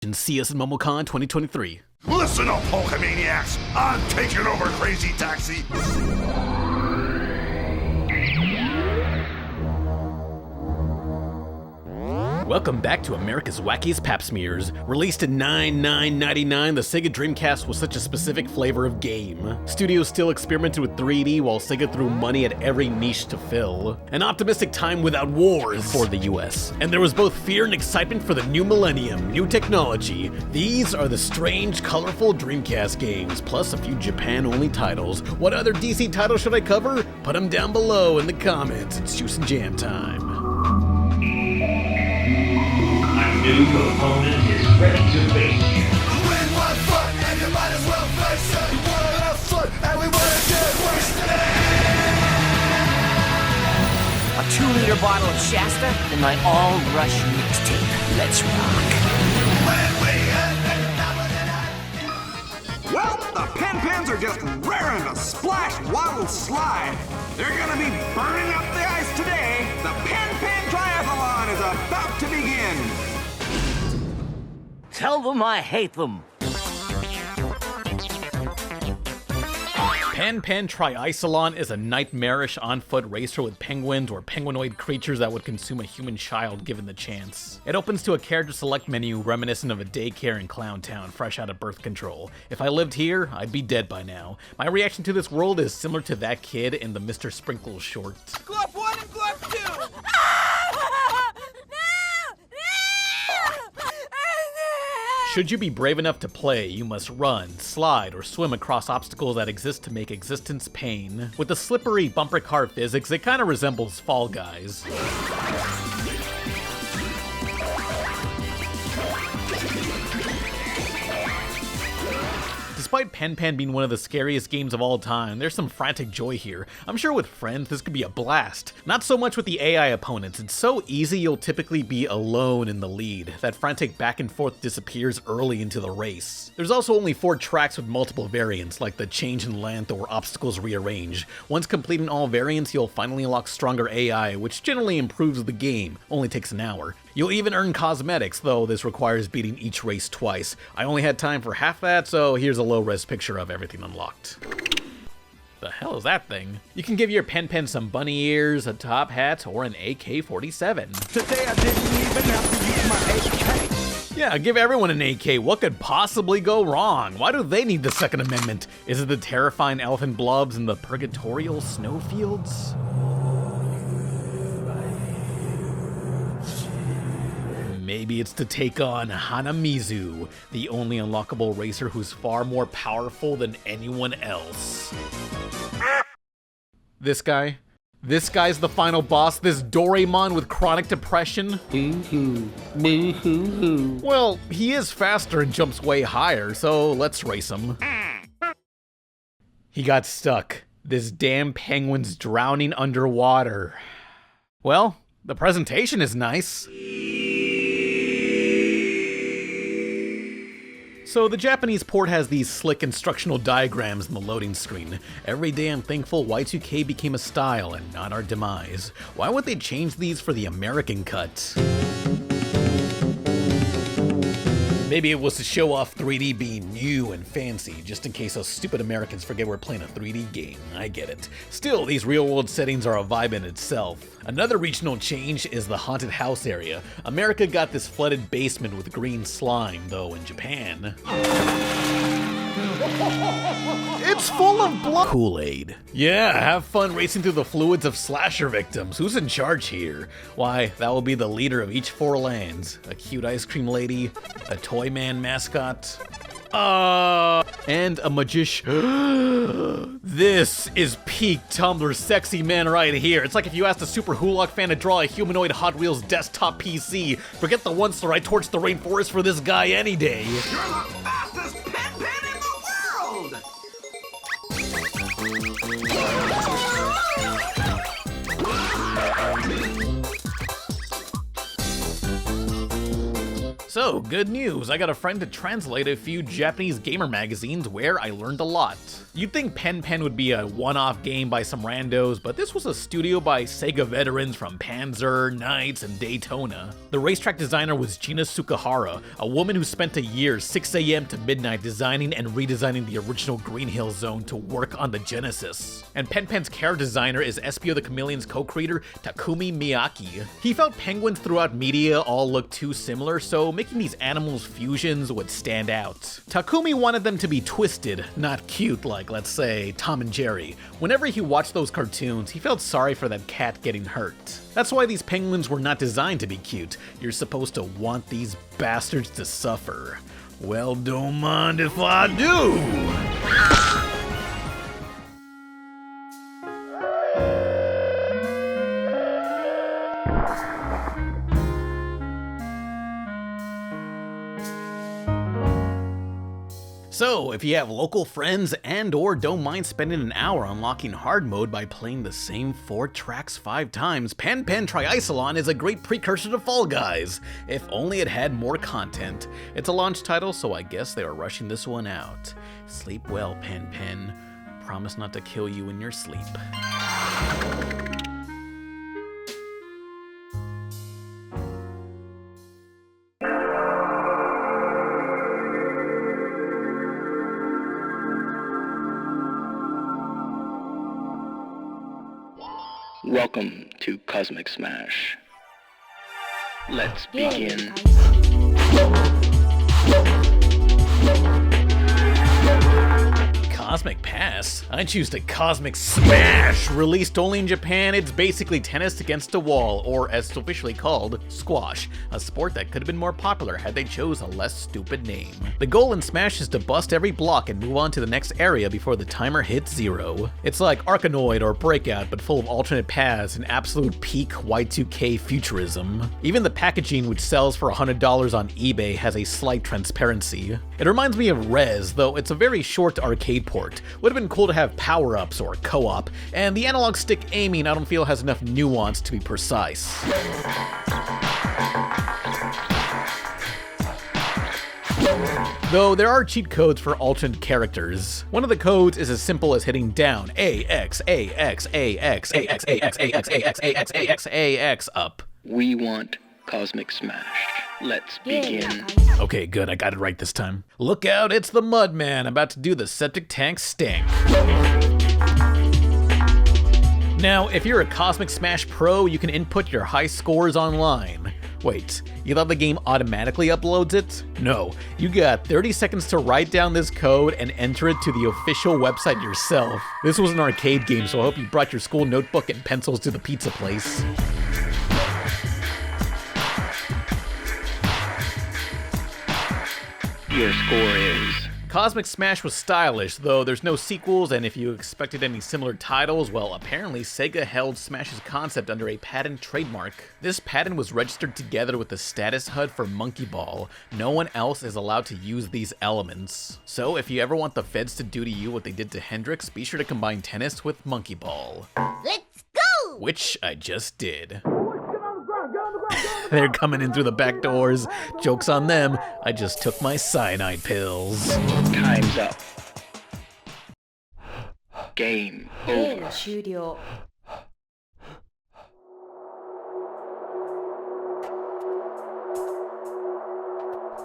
And see us in MomoCon 2023. Listen up, Hulkamaniacs! I'm taking over Crazy Taxi! Welcome back to America's Wackiest Pap Smears. Released in $9,999, the Sega Dreamcast was such a specific flavor of game. Studios still experimented with 3D while Sega threw money at every niche to fill. An optimistic time without wars for the US. And there was both fear and excitement for the new millennium, new technology. These are the strange, colorful Dreamcast games, plus a few Japan-only titles. What other DC titles should I cover? Put them down below in the comments. It's Juice and Jam time. New opponent is ready to face you. Win one fun, and you might as well face it. We wanna have fun, and we wanna get wasted. A 2-liter bottle of Shasta and my all-rush mixtape. Let's rock. When we hit the Well, the Pen are just raring to splash, waddle, slide. They're gonna be burning up the ice today. The Pen Triicelon is about to begin. Tell them I hate them. Pen Triicelon is a nightmarish on-foot racer with penguins or penguinoid creatures that would consume a human child given the chance. It opens to a character select menu reminiscent of a daycare in Clown Town fresh out of birth control. If I lived here, I'd be dead by now. My reaction to this world is similar to that kid in the Mr. Sprinkles short. Glove 1 and Glove 2! Should you be brave enough to play, you must run, slide, or swim across obstacles that exist to make existence pain. With the slippery bumper car physics, it kinda resembles Fall Guys. Despite Pen being one of the scariest games of all time, there's some frantic joy here. I'm sure with friends this could be a blast. Not so much with the AI opponents, it's so easy you'll typically be alone in the lead. That frantic back and forth disappears early into the race. There's also only 4 tracks with multiple variants, like the change in length or obstacles rearranged. Once completing all variants, you'll finally unlock stronger AI, which generally improves the game, only takes an hour. You'll even earn cosmetics, though this requires beating each race twice. I only had time for half that, so here's a low-res picture of everything unlocked. The hell is that thing? You can give your Pen some bunny ears, a top hat, or an AK-47. Today I didn't even have to use my AK. Yeah, give everyone an AK. What could possibly go wrong? Why do they need the Second Amendment? Is it the terrifying elephant blobs in the purgatorial snowfields? Maybe it's to take on Hanamizu, the only unlockable racer who's far more powerful than anyone else. This guy? This guy's the final boss, this Doraemon with chronic depression? Well, he is faster and jumps way higher, so let's race him. He got stuck. This damn penguin's drowning underwater. Well, the presentation is nice. So the Japanese port has these slick instructional diagrams in the loading screen. Every day I'm thankful Y2K became a style and not our demise. Why would they change these for the American cut? Maybe it was to show off 3D being new and fancy, just in case us stupid Americans forget we're playing a 3D game. I get it. Still, these real-world settings are a vibe in itself. Another regional change is the haunted house area. America got this flooded basement with green slime, though in Japan, it's full of blood. Kool-Aid. Yeah, have fun racing through the fluids of slasher victims. Who's in charge here? Why, that will be the leader of each 4 lands. A cute ice cream lady, a toy man mascot, and a magician. This is peak Tumblr sexy man right here. It's like if you asked a Super Hulock fan to draw a humanoid Hot Wheels desktop PC. Forget the once I torched the rainforest for this guy any day. You're the fastest Pen in the world! So So, good news, I got a friend to translate a few Japanese gamer magazines where I learned a lot. You'd think Pen would be a one-off game by some randos, but this was a studio by Sega veterans from Panzer, Knights, and Daytona. The racetrack designer was Gina Sukahara, a woman who spent a year 6 a.m. to midnight designing and redesigning the original Green Hill Zone to work on the Genesis. And Pen's character designer is Espio the Chameleon's co-creator Takumi Miyake. He felt penguins throughout media all looked too similar, so making these animals fusions would stand out. Takumi wanted them to be twisted, not cute like, let's say, Tom and Jerry. Whenever he watched those cartoons, he felt sorry for that cat getting hurt. That's why these penguins were not designed to be cute. You're supposed to want these bastards to suffer. Well, don't mind if I do! So, if you have local friends and or don't mind spending an hour unlocking hard mode by playing the same 4 tracks 5 times, Pen Triicelon is a great precursor to Fall Guys, if only it had more content. It's a launch title, so I guess they are rushing this one out. Sleep well, Pen. Promise not to kill you in your sleep. Welcome to Cosmic Smash. Let's begin. Cosmic Pass? I choose to Cosmic Smash! Released only in Japan, it's basically tennis against a wall, or as it's officially called, squash, a sport that could have been more popular had they chose a less stupid name. The goal in Smash is to bust every block and move on to the next area before the timer hits 0. It's like Arkanoid or Breakout, but full of alternate paths and absolute peak Y2K futurism. Even the packaging, which sells for $100 on eBay, has a slight transparency. It reminds me of Rez, though it's a very short arcade port. Would have been cool to have power-ups or co-op, and the analog stick aiming I don't feel has enough nuance to be precise. Though there are cheat codes for alternate characters. One of the codes is as simple as hitting down AX up. We want Cosmic Smash. Let's begin. Okay, good, I got it right this time. Look out, it's the Mudman about to do the septic tank stank. Now, if you're a Cosmic Smash Pro, you can input your high scores online. Wait, you thought the game automatically uploads it? No, you got 30 seconds to write down this code and enter it to the official website yourself. This was an arcade game, so I hope you brought your school notebook and pencils to the pizza place. Your score is... Cosmic Smash was stylish, though there's no sequels, and if you expected any similar titles, well, apparently Sega held Smash's concept under a patent trademark. This patent was registered together with the status HUD for Monkey Ball. No one else is allowed to use these elements. So if you ever want the feds to do to you what they did to Hendrix, be sure to combine tennis with Monkey Ball. Let's go! Which I just did. They're coming in through the back doors. Joke's on them. I just took my cyanide pills. Time's up. Game over.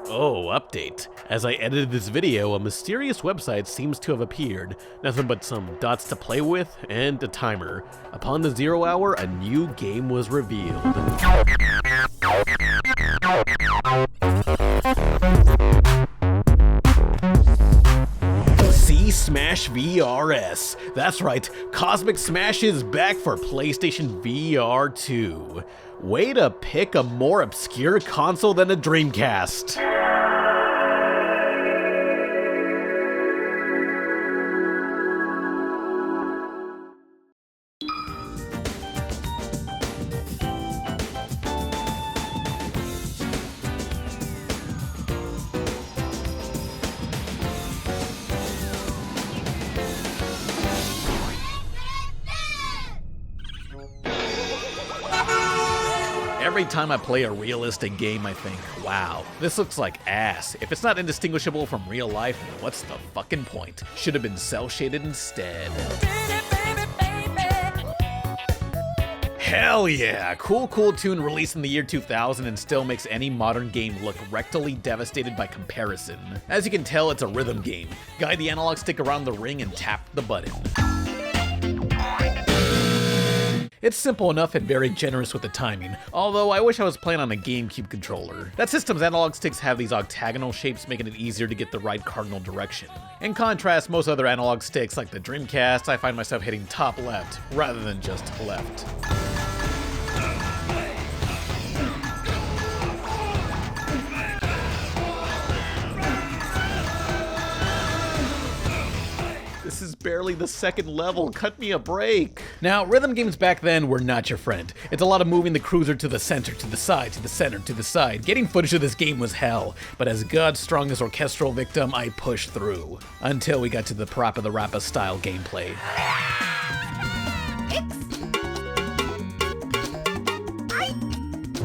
Oh, update. As I edited this video, a mysterious website seems to have appeared. Nothing but some dots to play with and a timer. Upon the 0 hour, a new game was revealed. Smash VRS. That's right, Cosmic Smash is back for PlayStation VR 2. Way to pick a more obscure console than a Dreamcast. Every time I play a realistic game, I think, wow, this looks like ass. If it's not indistinguishable from real life, then what's the fucking point? Should have been cel-shaded instead. Hell yeah! Cool Toon released in the year 2000 and still makes any modern game look rectally devastated by comparison. As you can tell, it's a rhythm game. Guide the analog stick around the ring and tap the button. It's simple enough and very generous with the timing, although I wish I was playing on a GameCube controller. That system's analog sticks have these octagonal shapes, making it easier to get the right cardinal direction. In contrast, most other analog sticks, like the Dreamcast, I find myself hitting top left, rather than just left. This is barely the second level, cut me a break. Now, rhythm games back then were not your friend. It's a lot of moving the cruiser to the center, to the side, to the center, to the side. Getting footage of this game was hell, but as God's strongest orchestral victim, I pushed through. Until we got to the Parappa the Rappa style gameplay.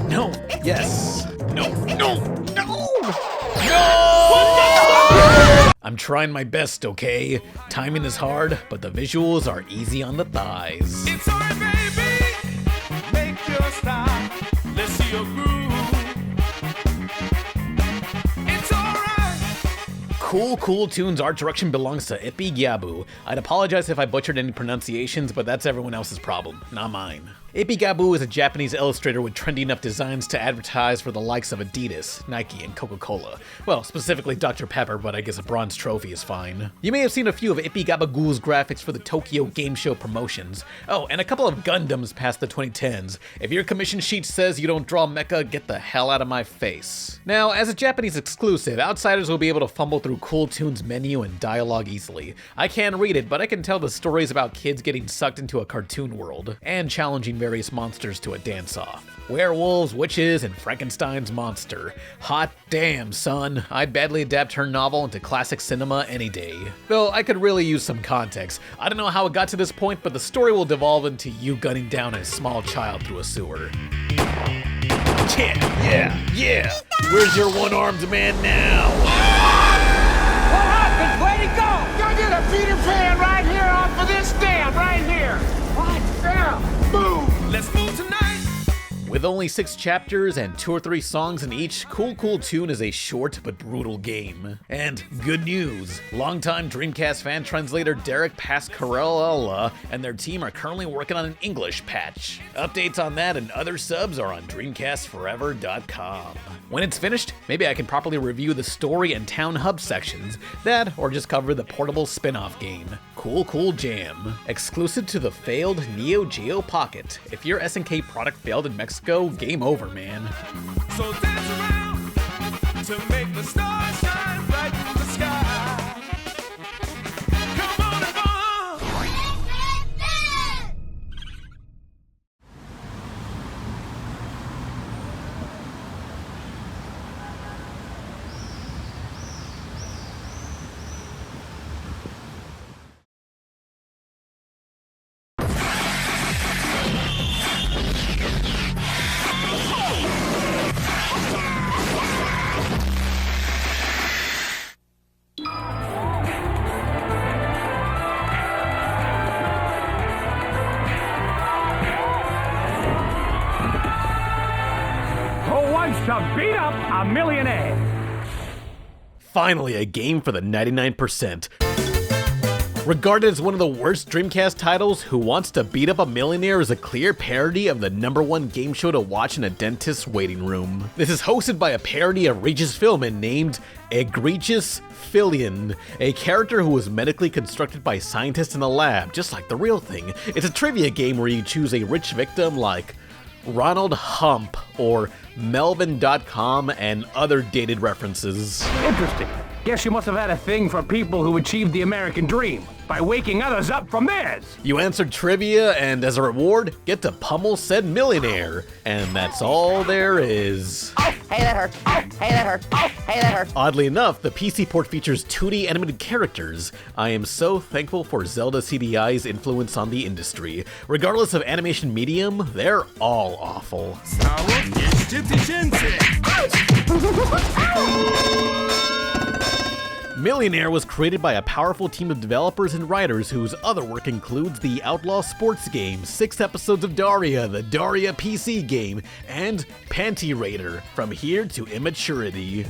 No, yes, no, no, no, no! I'm trying my best, okay? Timing is hard, but the visuals are easy on the thighs. It's alright, baby. Make your style. Let's see your groove. It's alright. Cool Toon's art direction belongs to Ippy Gabu. I'd apologize if I butchered any pronunciations, but that's everyone else's problem, not mine. Ippy Gabu is a Japanese illustrator with trendy enough designs to advertise for the likes of Adidas, Nike, and Coca-Cola. Well, specifically Dr. Pepper, but I guess a bronze trophy is fine. You may have seen a few of Ippy Gabagu's graphics for the Tokyo Game Show promotions. Oh, and a couple of Gundams past the 2010s. If your commission sheet says you don't draw mecha, get the hell out of my face. Now, as a Japanese exclusive, outsiders will be able to fumble through Cool Toon's menu and dialogue easily. I can't read it, but I can tell the stories about kids getting sucked into a cartoon world, and challenging various monsters to a dance-off. Werewolves, witches, and Frankenstein's monster. Hot damn, son. I'd badly adapt her novel into classic cinema any day. Though I could really use some context. I don't know how it got to this point, but the story will devolve into you gunning down a small child through a sewer. Yeah. Where's your one-armed man now? What happened? Where'd he go? Go get a Peter Pan right here off of this dam, right here. What? There. Boom. Let's move tonight. With only 6 chapters and 2 or 3 songs in each, Cool Toon is a short but brutal game. And good news, longtime Dreamcast fan translator Derek Pascarella and their team are currently working on an English patch. Updates on that and other subs are on DreamcastForever.com. When it's finished, maybe I can properly review the story and town hub sections, that or just cover the portable spin-off game, Cool Jam, exclusive to the failed Neo Geo Pocket. If your SNK product failed in Mexico, game over, man. So dance around to make the stars shine bright in the sky. Come on and on. To beat up a millionaire. Finally, a game for the 99%. Regarded as one of the worst Dreamcast titles, Who Wants to Beat Up a Millionaire is a clear parody of the #1 game show to watch in a dentist's waiting room. This is hosted by a parody of Regis Philbin named Egregious Fillion, a character who was medically constructed by scientists in the lab, just like the real thing. It's a trivia game where you choose a rich victim like Ronald Hump or Melvin.com, and other dated references. Interesting. Guess you must have had a thing for people who achieved the American dream by waking others up from theirs. You answered trivia, and as a reward, get to pummel said millionaire. And that's all there is. Oh, hey, that hurt. Oh, hey, that hurt. Oh, hey, that hurt. Oddly enough, the PC port features 2D animated characters. I am so thankful for Zelda CDI's influence on the industry. Regardless of animation medium, they're all awful. Millionaire was created by a powerful team of developers and writers whose other work includes the Outlaw Sports game, 6 episodes of Daria, the Daria PC game, and Panty Raider, From Here to Immaturity.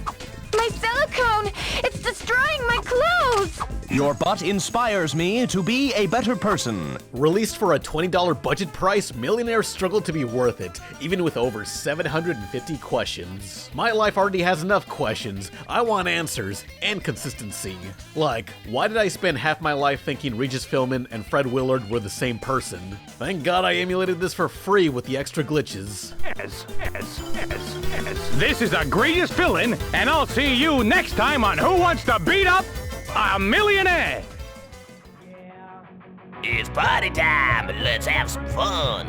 My silicone! It's destroying my clothes! Your butt inspires me to be a better person. Released for a $20 budget price, Millionaire struggled to be worth it, even with over 750 questions. My life already has enough questions. I want answers and consistency. Like, why did I spend half my life thinking Regis Philbin and Fred Willard were the same person? Thank God I emulated this for free with the extra glitches. Yes. This is the greatest villain, and I'll see you next time on Who Wants to Beat Up a Millionaire? It's party time. Let's have some fun.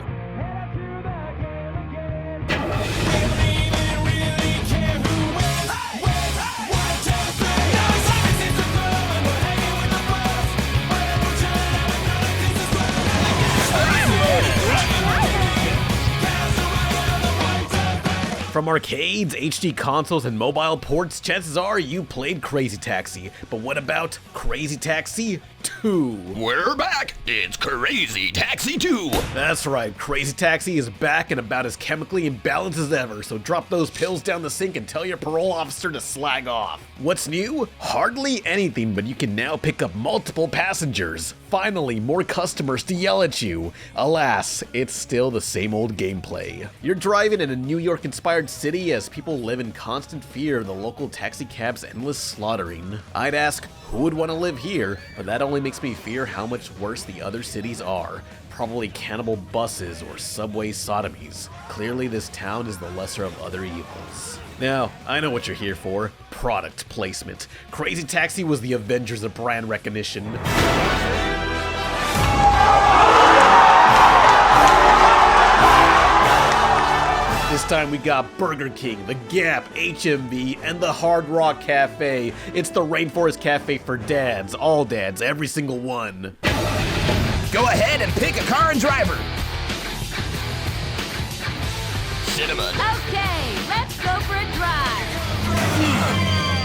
From arcades, HD consoles, and mobile ports, chances are you played Crazy Taxi. But what about Crazy Taxi 2? We're back! It's Crazy Taxi 2! That's right, Crazy Taxi is back and about as chemically imbalanced as ever, so drop those pills down the sink and tell your parole officer to slag off. What's new? Hardly anything, but you can now pick up multiple passengers. Finally, more customers to yell at you. Alas, it's still the same old gameplay. You're driving in a New York-inspired city as people live in constant fear of the local taxi cab's endless slaughtering. I'd ask, who would want to live here? But that only makes me fear how much worse the other cities are. Probably cannibal buses or subway sodomies. Clearly this town is the lesser of other evils. Now, I know what you're here for. Product placement. Crazy Taxi was the Avengers of brand recognition. This time we got Burger King, The Gap, HMV, and the Hard Rock Cafe. It's the Rainforest Cafe for dads, all dads, every single one. Go ahead and pick a car and driver. Cinnamon. Okay, let's go for a drive.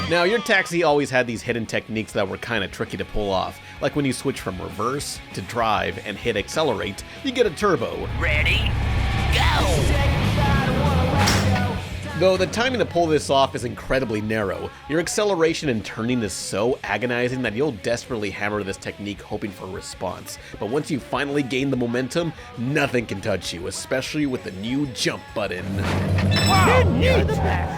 Now, your taxi always had these hidden techniques that were kind of tricky to pull off. Like when you switch from reverse to drive and hit accelerate, you get a turbo. Ready? Go! Though the timing to pull this off is incredibly narrow. Your acceleration and turning is so agonizing that you'll desperately hammer this technique hoping for a response. But once you finally gain the momentum, nothing can touch you, especially with the new jump button.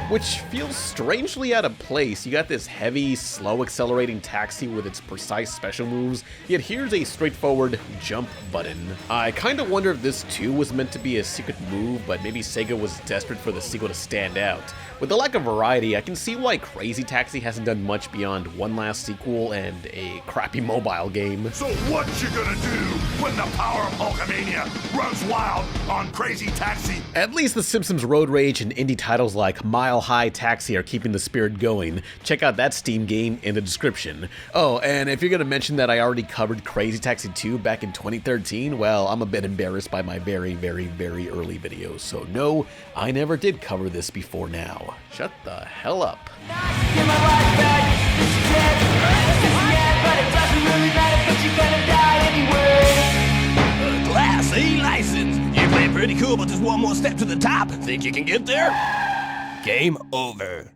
Which feels strangely out of place. You got this heavy, slow accelerating taxi with its precise special moves, yet here's a straightforward jump button. I kinda wonder if this too was meant to be a secret move, but maybe Sega was desperate for the sequel to stand out. With the lack of variety, I can see why Crazy Taxi hasn't done much beyond one last sequel and a crappy mobile game. So what you gonna do when the power of Hulkamania runs wild on Crazy Taxi? At least The Simpsons Road Rage and indie titles like Mile High Taxi are keeping the spirit going. Check out that Steam game in the description. Oh, and if you're gonna mention that I already covered Crazy Taxi 2 back in 2013, well, I'm a bit embarrassed by my very, very, very early videos. So no, I never did cover this before now. Shut the hell up. Class A license. You play pretty cool, but there's one more step to the top. Think you can get there? Game over.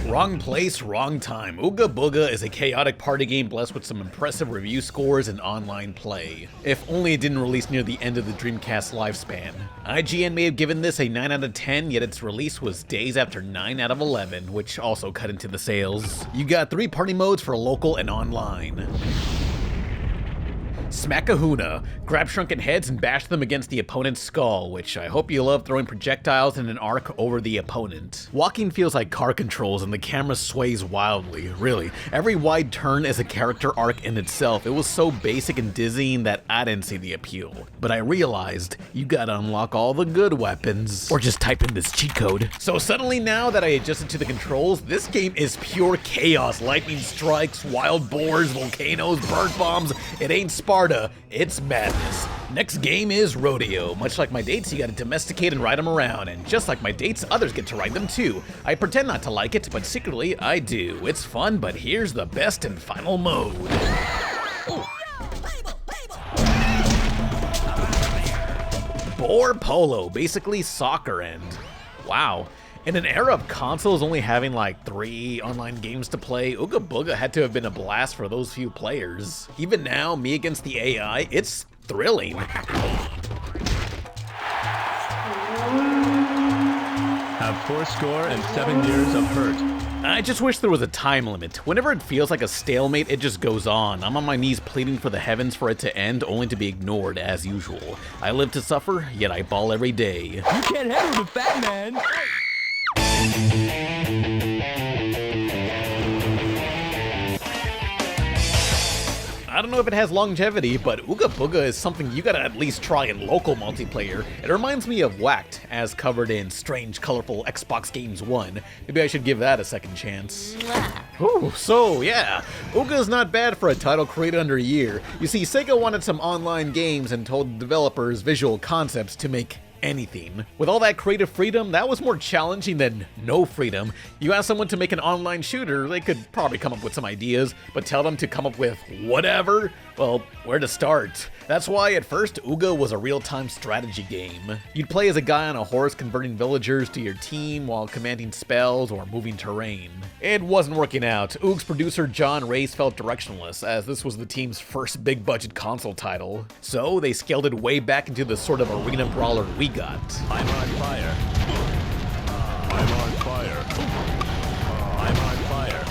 Wrong place, wrong time. Ooga Booga is a chaotic party game blessed with some impressive review scores and online play. If only it didn't release near the end of the Dreamcast lifespan. IGN may have given this a 9 out of 10, yet its release was days after 9 out of 11, which also cut into the sales. You got 3 party modes for local and online. Smack-a-hoona. Grab shrunken heads and bash them against the opponent's skull, which I hope you love throwing projectiles in an arc over the opponent. Walking feels like car controls and the camera sways wildly, really. Every wide turn is a character arc in itself. It was so basic and dizzying that I didn't see the appeal. But I realized you gotta unlock all the good weapons. Or just type in this cheat code. So suddenly now that I adjusted to the controls, this game is pure chaos. Lightning strikes, wild boars, volcanoes, bird bombs. It ain't Sparta, it's madness. Next game is Rodeo. Much like my dates, you gotta domesticate and ride them around, and just like my dates, others get to ride them too. I pretend not to like it, but secretly I do. It's fun, but here's the best and final mode. Boar Polo, basically soccer, and wow. In an era of consoles only having like 3 online games to play, Ooga Booga had to have been a blast for those few players. Even now, me against the AI, it's thrilling. Have 4 score and 7 years of hurt. I just wish there was a time limit. Whenever it feels like a stalemate, it just goes on. I'm on my knees pleading for the heavens for it to end, only to be ignored as usual. I live to suffer, yet I ball every day. You can't handle the fat man! I don't know if it has longevity, but Ooga Booga is something you gotta at least try in local multiplayer. It reminds me of Whacked, as covered in Strange Colorful Xbox Games 1. Maybe I should give that a second chance. Ooh, so yeah, Ooga's not bad for a title created under a year. You see, Sega wanted some online games and told developers visual concepts to make anything. With all that creative freedom, that was more challenging than no freedom. You ask someone to make an online shooter, they could probably come up with some ideas, but tell them to come up with whatever? Well, where to start? That's why at first Ooga was a real-time strategy game. You'd play as a guy on a horse converting villagers to your team while commanding spells or moving terrain. It wasn't working out. Oog's producer John Race felt directionless, as this was the team's first big-budget console title. So they scaled it way back into the sort of arena brawler we got. I'm on fire. I'm on fire. I'm on fire.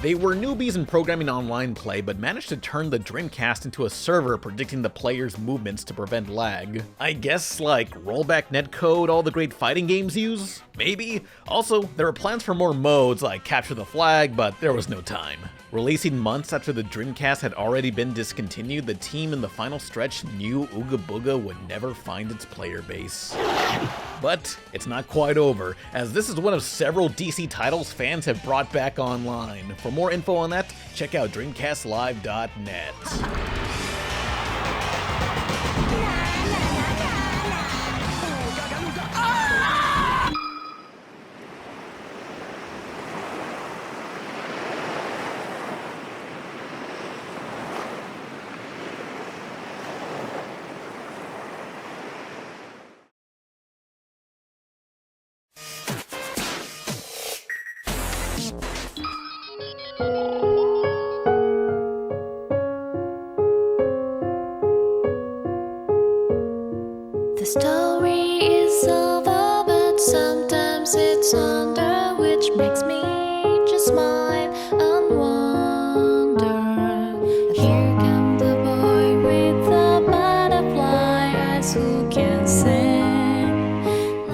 They were newbies in programming online play, but managed to turn the Dreamcast into a server predicting the player's movements to prevent lag. I guess like rollback netcode all the great fighting games use? Maybe? Also, there were plans for more modes like Capture the Flag, but there was no time. Releasing months after the Dreamcast had already been discontinued, the team in the final stretch knew Ooga Booga would never find its player base. But it's not quite over, as this is one of several DC titles fans have brought back online. For more info on that, check out DreamcastLive.net. The story is over, but sometimes it's under, which makes me just smile and wonder. Here comes the boy with the butterfly eyes who can sing.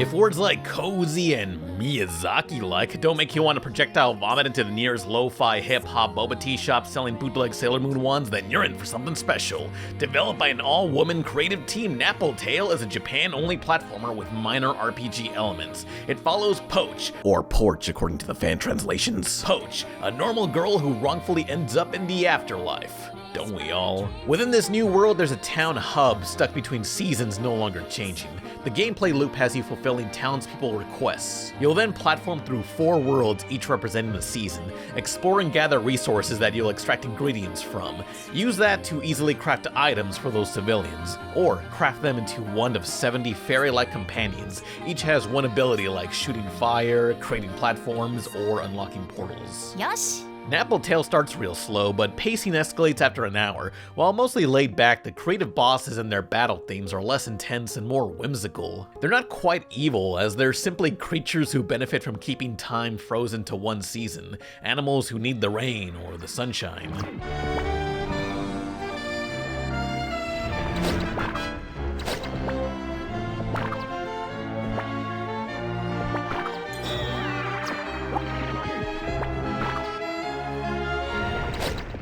If words like cozy and Miyazaki-like don't make you want to projectile vomit into the nearest lo-fi hip-hop boba tea shop selling bootleg Sailor Moon ones, then you're in for something special. Developed by an all-woman creative team, Napple Tale is a Japan-only platformer with minor RPG elements. It follows Poach, or Porch according to the fan translations. Poach, a normal girl who wrongfully ends up in the afterlife. Don't we all? Within this new world, there's a town hub stuck between seasons no longer changing. The gameplay loop has you fulfilling townspeople requests. You'll then platform through 4 worlds, each representing a season, explore and gather resources that you'll extract ingredients from. Use that to easily craft items for those civilians, or craft them into one of 70 fairy-like companions. Each has one ability like shooting fire, creating platforms, or unlocking portals. Yosh. Napple Tale starts real slow, but pacing escalates after an hour. While mostly laid back, the creative bosses and their battle themes are less intense and more whimsical. They're not quite evil, as they're simply creatures who benefit from keeping time frozen to one season, animals who need the rain or the sunshine.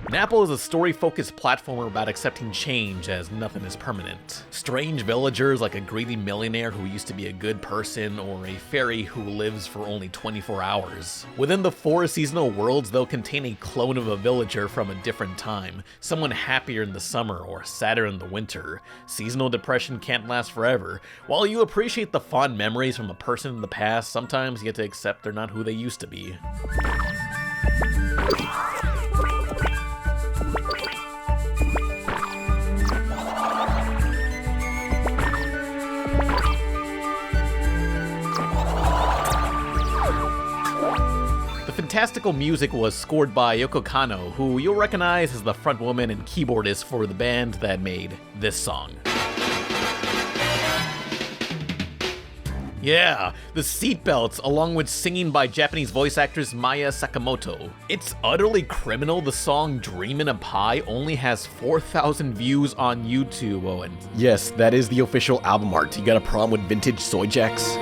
Napple is a story-focused platformer about accepting change, as nothing is permanent. Strange villagers like a greedy millionaire who used to be a good person, or a fairy who lives for only 24 hours. Within the 4 seasonal worlds, they'll contain a clone of a villager from a different time, someone happier in the summer or sadder in the winter. Seasonal depression can't last forever. While you appreciate the fond memories from a person in the past, sometimes you have to accept they're not who they used to be. Fantastical music was scored by Yoko Kanno, who you'll recognize as the frontwoman and keyboardist for the band that made this song. Yeah, the seatbelts, along with singing by Japanese voice actress Maya Sakamoto. It's utterly criminal the song Dreamin' a Pie only has 4,000 views on YouTube. Oh, and yes, that is the official album art. You got a problem with vintage soy jacks?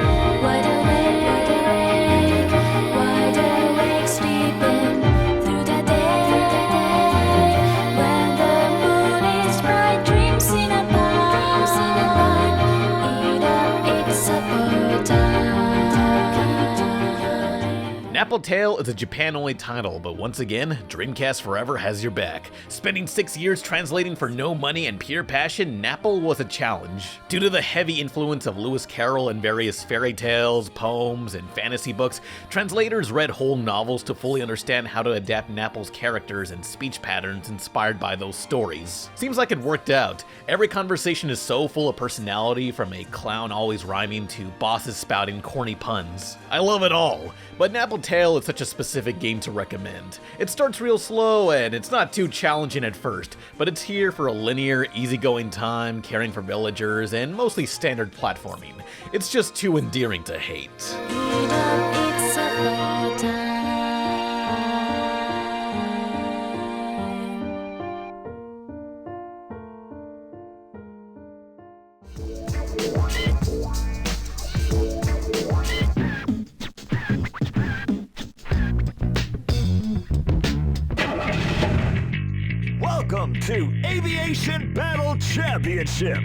Napple Tale is a Japan-only title, but once again, Dreamcast Forever has your back. Spending 6 years translating for no money and pure passion, Napple was a challenge. Due to the heavy influence of Lewis Carroll and various fairy tales, poems, and fantasy books, translators read whole novels to fully understand how to adapt Napple's characters and speech patterns inspired by those stories. Seems like it worked out. Every conversation is so full of personality, from a clown always rhyming to bosses spouting corny puns. I love it all, but Napple Tale is such a specific game to recommend. It starts real slow and it's not too challenging at first, but it's here for a linear, easygoing time, caring for villagers, and mostly standard platforming. It's just too endearing to hate. Welcome to Aviation Battle Championship.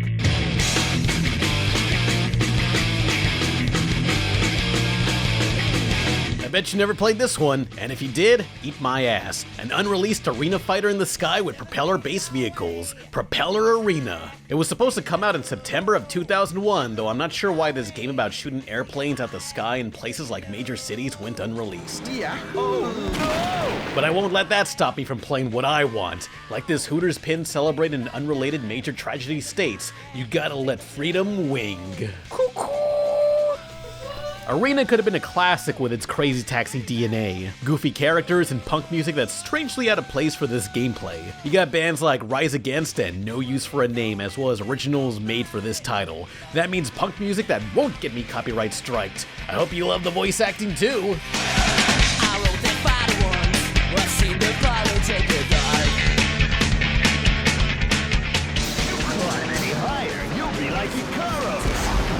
I bet you never played this one, and if you did, eat my ass. An unreleased arena fighter in the sky with propeller-based vehicles, Propeller Arena. It was supposed to come out in September of 2001, though I'm not sure why this game about shooting airplanes out the sky in places like major cities went unreleased. Yeah. Oh, no! But I won't let that stop me from playing what I want. Like this Hooters pin celebrating an unrelated major tragedy states, you gotta let freedom wing. Arena could have been a classic with its crazy taxi DNA, goofy characters, and punk music that's strangely out of place for this gameplay. You got bands like Rise Against and No Use for a Name, as well as originals made for this title. That means punk music that won't get me copyright striked. I hope you love the voice acting too. I wrote that fighter once, well, I seem to probably take a dive. You climb any higher, you'll be like Icaros.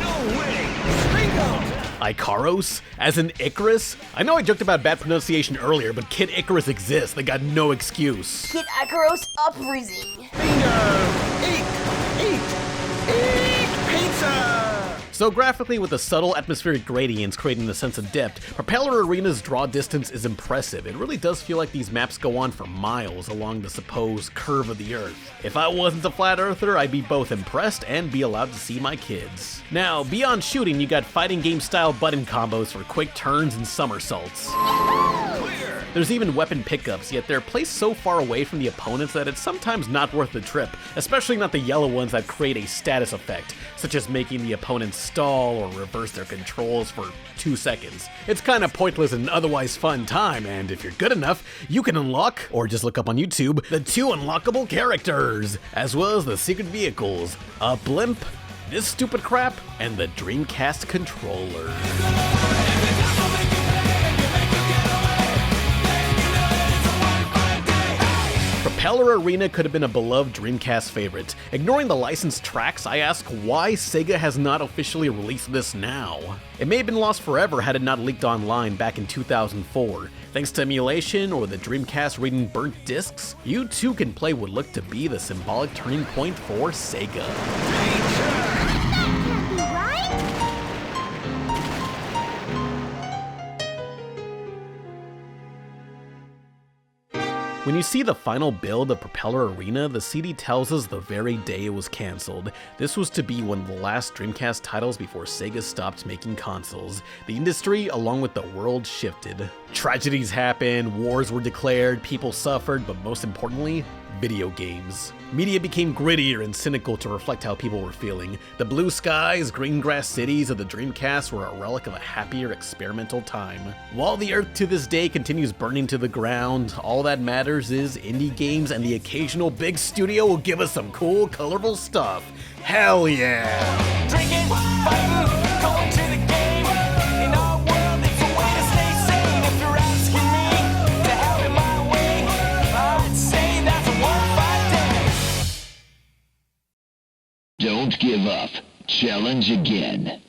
No wings, bingo! Icaros? As in Icarus? I know I joked about bad pronunciation earlier, but Kid Icarus exists. They got no excuse. Kid Icaros uprising. Bingo! Eat! Pizza! So graphically, with the subtle atmospheric gradients creating a sense of depth, Propeller Arena's draw distance is impressive. It really does feel like these maps go on for miles along the supposed curve of the Earth. If I wasn't a flat earther, I'd be both impressed and be allowed to see my kids. Now, beyond shooting, you got fighting game style button combos for quick turns and somersaults. There's even weapon pickups, yet they're placed so far away from the opponents that it's sometimes not worth the trip, especially not the yellow ones that create a status effect, such as making the opponent stall or reverse their controls for 2 seconds. It's kind of pointless in an otherwise fun time, and if you're good enough, you can unlock, or just look up on YouTube, the 2 unlockable characters, as well as the secret vehicles, a blimp, this stupid crap, and the Dreamcast controller. Propeller Arena could have been a beloved Dreamcast favorite. Ignoring the licensed tracks, I ask why Sega has not officially released this now. It may have been lost forever had it not leaked online back in 2004. Thanks to emulation or the Dreamcast reading burnt discs, you too can play what looked to be the symbolic turning point for Sega. When you see the final build of Propeller Arena, the CD tells us the very day it was cancelled. This was to be one of the last Dreamcast titles before Sega stopped making consoles. The industry, along with the world, shifted. Tragedies happened, wars were declared, people suffered, but most importantly, video games. Media became grittier and cynical to reflect how people were feeling. The blue skies, green grass cities of the Dreamcast were a relic of a happier experimental time. While the Earth to this day continues burning to the ground, all that matters is indie games and the occasional big studio will give us some cool, colorful stuff. Hell yeah! Drinking, fighting, going to the game. In our world, it's a way to stay sane. If you're asking me to have it my way, I'd say that's a 1-5 day. Don't give up. Challenge again.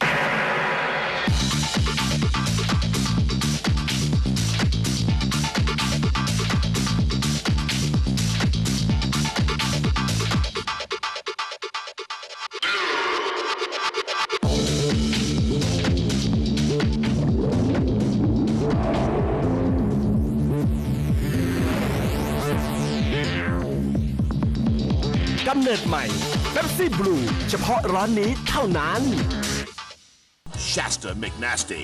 กำเนิดใหม่ Pepsi Blue เฉพาะร้านนี้เท่านั้น Shasta McNasty